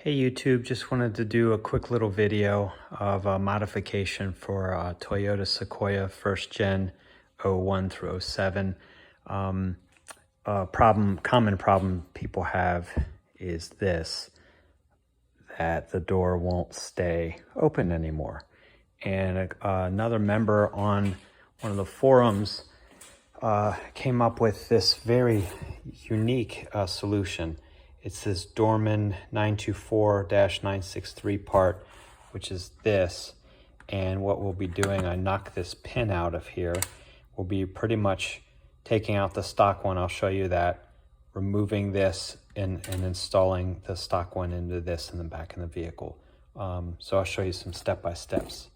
Hey YouTube, just wanted to do a quick little video of a modification for a Toyota Sequoia 1st Gen 01 through 07. Common problem people have is this, that the door won't stay open anymore. And another member on one of the forums came up with this very unique solution. It's this Dorman 924-963 part, which is this. And what we'll be doing, I knock this pin out of here. We'll be pretty much taking out the stock one. I'll show you that. Removing this and installing the stock one into this in the back of the vehicle. So I'll show you some step-by-steps.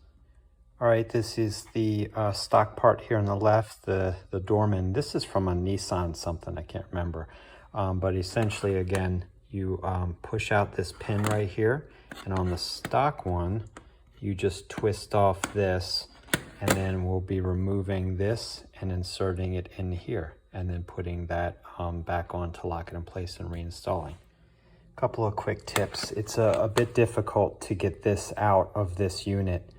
All right, this is the stock part here on the left, the Dorman. This is from a Nissan something, I can't remember. But essentially, again, you push out this pin right here, and on the stock one, you just twist off this, and then we'll be removing this and inserting it in here, and then putting that back on to lock it in place and reinstalling. A couple of quick tips. It's a bit difficult to get this out of this unit.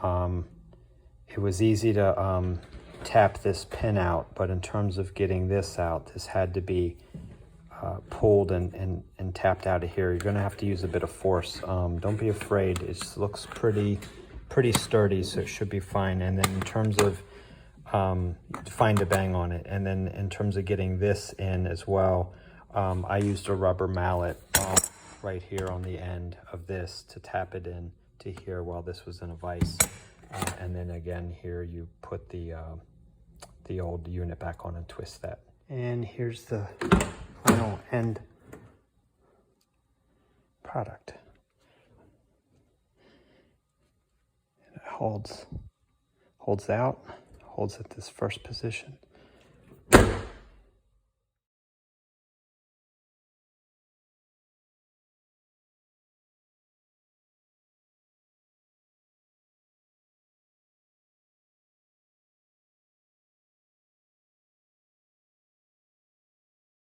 It was easy to tap this pin out, but in terms of getting this out, this had to be pulled and tapped out of here. You're going to have to use a bit of force. Don't be afraid. It looks pretty sturdy, so it should be fine. And then in terms of find a bang on it, and then in terms of getting this in as well, I used a rubber mallet right here on the end of this to tap it in to here while this was in a vise. And then again here you put the old unit back on and twist that. And here's the final end product. And it holds out, holds at this first position.